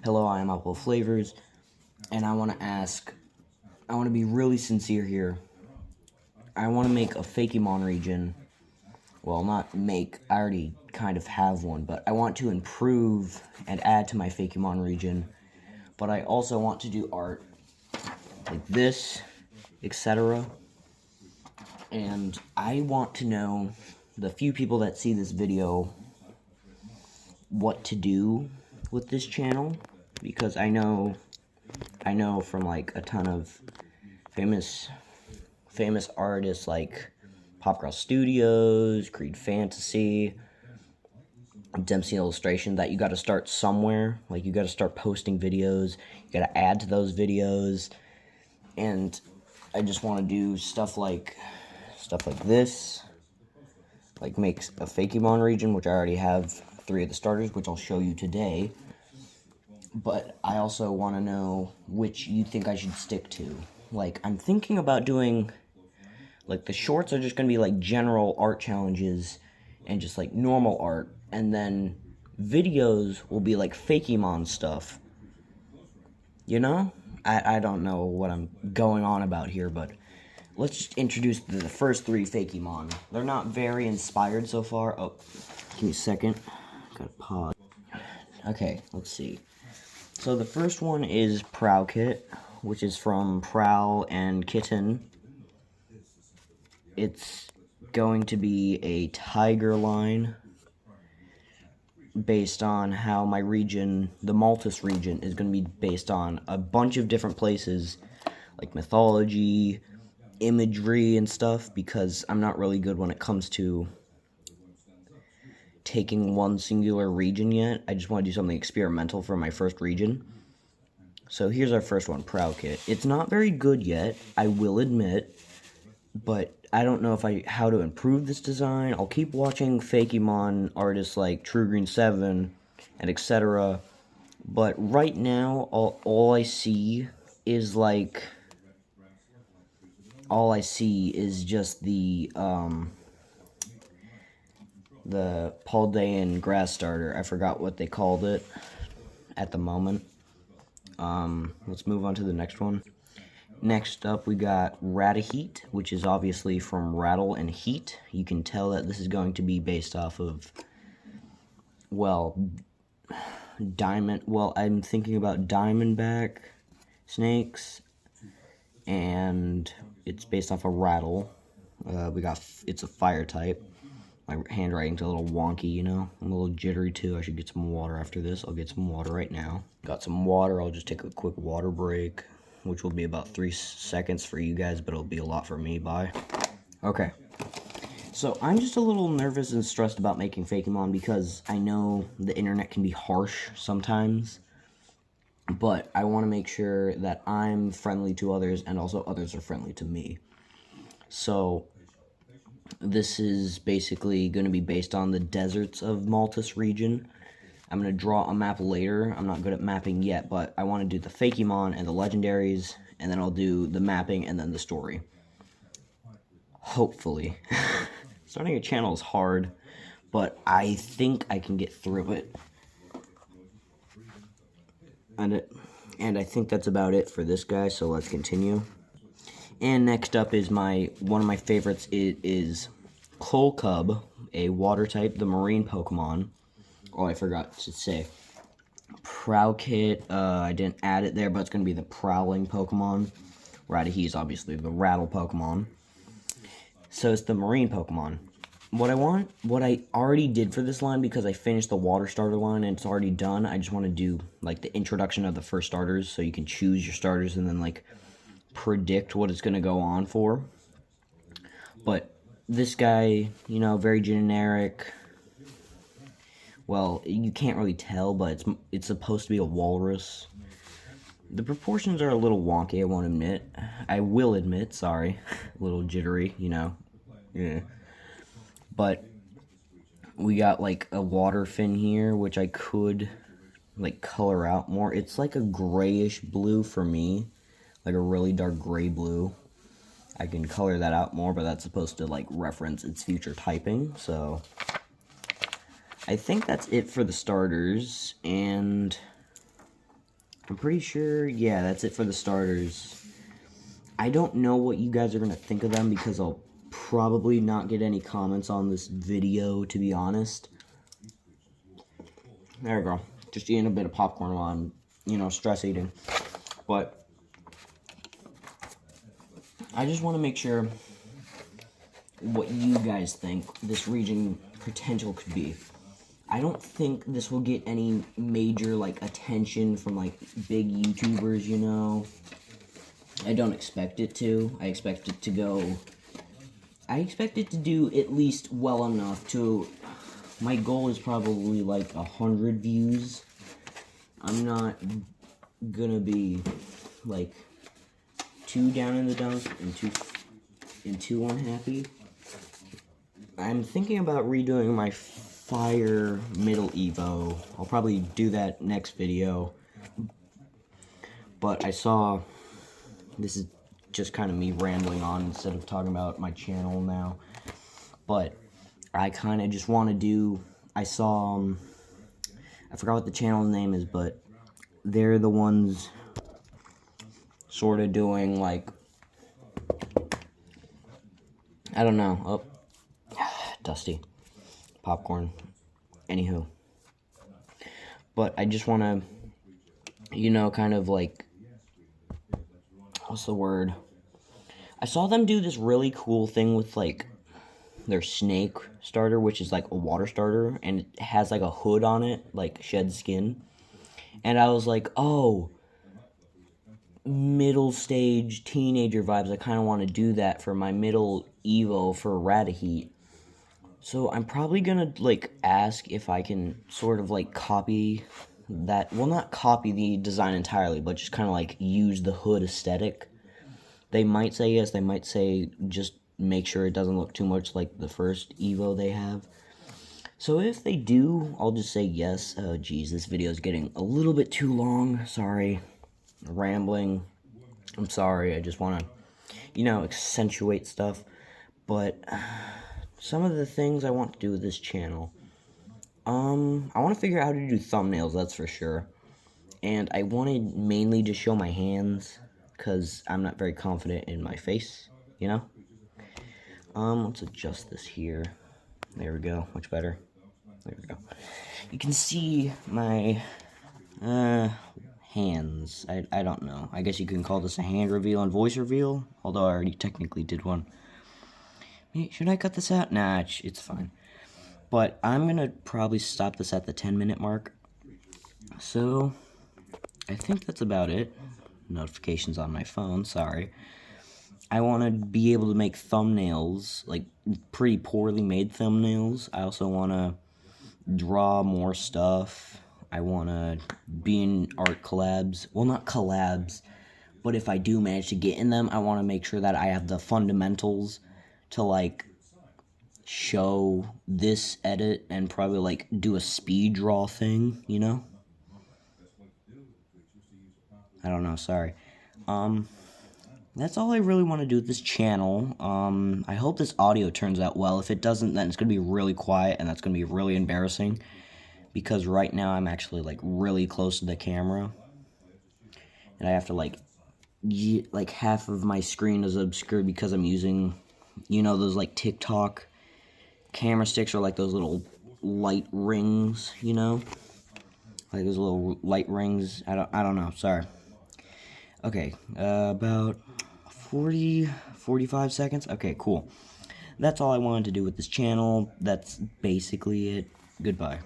Hello, I am Apple Flavors, and I want to be really sincere here. I want to make a Fakemon region. Well, not make, I already kind of have one, but I want to improve and add to my Fakemon region. But I also want to do art like this, etc. And I want to know, the few people that see this video, what to do with this channel, because I know from like a ton of famous artists like Pop Girl Studios, Creed Fantasy, Dempsey Illustration, that you got to start somewhere. Like, you got to start posting videos, you got to add to those videos, and I just want to do stuff like this, like make a Fakemon region, which I already have 3 of the starters, which I'll show you today. But I also want to know which you think I should stick to. Like, I'm thinking about doing, like, the shorts are just going to be, like, general art challenges and just, like, normal art. And then videos will be, like, Fakemon stuff. You know? I don't know what I'm going on about here, but let's just introduce the first 3 Fakemon. They're not very inspired so far. Oh, give me a second. Gotta pause. Okay, let's see. So the first one is Prowkit, which is from Prowl and Kitten. It's going to be a tiger line based on how my region, the Maltus region, is going to be based on a bunch of different places, like mythology, imagery, and stuff, because I'm not really good when it comes to taking one singular region yet. I just want to do something experimental for my first region. So here's our first one, Prowkit. It's not very good yet, I will admit, but I don't know how to improve this design. I'll keep watching Fakemon artists like TrueGreen7 and etc. But right now, all I see is just the Paldean grass starter. I forgot what they called it at the moment. Let's move on to the next one. Next up, we got Rattaheat, which is obviously from Rattle and Heat. You can tell that this is going to be based off of, well, I'm thinking about Diamondback snakes, and it's based off of Rattle. It's a fire type. My handwriting's a little wonky, you know? I'm a little jittery too. I should get some water after this. I'll get some water right now. Got some water. I'll just take a quick water break, which will be about 3 seconds for you guys, but it'll be a lot for me. Bye. Okay. So I'm just a little nervous and stressed about making Fakemon because I know the internet can be harsh sometimes, but I want to make sure that I'm friendly to others and also others are friendly to me. So this is basically going to be based on the deserts of Maltus region. I'm going to draw a map later. I'm not good at mapping yet, but I want to do the Fakemon and the legendaries, and then I'll do the mapping and then the story. Hopefully. Starting a channel is hard, but I think I can get through it. And I think that's about it for this guy, so let's continue. And next up is one of my favorites. It is Colcub, a water type, the marine Pokemon. Oh, I forgot to say. Prowkit, I didn't add it there, but it's going to be the prowling Pokemon. Rattaheat is obviously the rattle Pokemon. So it's the marine Pokemon. What I already did for this line, because I finished the water starter line and it's already done, I just want to do, like, the introduction of the first starters, so you can choose your starters and then, like, predict what it's going to go on for. But this guy, you know, very generic. Well, you can't really tell, but it's supposed to be a walrus. The proportions are a little wonky, I will admit, sorry. A little jittery, you know. Yeah. But we got, like, a water fin here, which I could, like, color out more. It's like a grayish blue for me. Like a really dark gray blue. I can color that out more, but that's supposed to, like, reference its future typing, so I think that's it for the starters, and I'm pretty sure, yeah, that's it for the starters. I don't know what you guys are going to think of them because I'll probably not get any comments on this video, to be honest. There we go. Just eating a bit of popcorn while I'm, stress eating. But I just want to make sure what you guys think this region potential could be. I don't think this will get any major, attention from, big YouTubers, I don't expect it to. I expect it to do at least well enough to... My goal is probably, 100 views. I'm not gonna be, too down in the dumps and too unhappy. I'm thinking about redoing my Fire Middle Evo. I'll probably do that next video. But I saw... This is just kind of me rambling on instead of talking about my channel now. But I kind of just want to do... I saw... I forgot what the channel name is, but they're the ones sort of doing, I don't know. Oh, dusty. Popcorn. Anywho. But I just want to, kind of what's the word? I saw them do this really cool thing with, their snake starter, which is, a water starter, and it has, a hood on it, shed skin. And I was like, oh, middle stage teenager vibes. I kind of want to do that for my middle Evo for Rattaheat. So I'm probably gonna, ask if I can sort of, copy that. Well, not copy the design entirely, but just kind of, use the hood aesthetic. They might say yes, they might say just make sure it doesn't look too much like the first Evo they have. So if they do, I'll just say yes. Oh, geez, this video is getting a little bit too long. Sorry. Rambling. I'm sorry, I just want to, accentuate stuff. But... some of the things I want to do with this channel, I want to figure out how to do thumbnails, that's for sure. And I wanted mainly to show my hands, because I'm not very confident in my face, Let's adjust this here. There we go, much better. There we go. You can see my, hands. I don't know. I guess you can call this a hand reveal and voice reveal, although I already technically did one. Should I cut this out? Nah, it's fine. But I'm going to probably stop this at the 10-minute mark. So, I think that's about it. Notifications on my phone, sorry. I want to be able to make thumbnails, pretty poorly made thumbnails. I also want to draw more stuff. I want to be in art collabs. Well, not collabs, but if I do manage to get in them, I want to make sure that I have the fundamentals to, show this edit and probably, do a speed draw thing, I don't know, sorry. That's all I really want to do with this channel. I hope this audio turns out well. If it doesn't, then it's going to be really quiet, and that's going to be really embarrassing. Because right now, I'm actually, really close to the camera. And I have to, half of my screen is obscured because I'm using... those, TikTok camera sticks, or, those little light rings, those little light rings. I don't know, sorry. Okay, about 45 seconds? Okay, cool. That's all I wanted to do with this channel. That's basically it. Goodbye.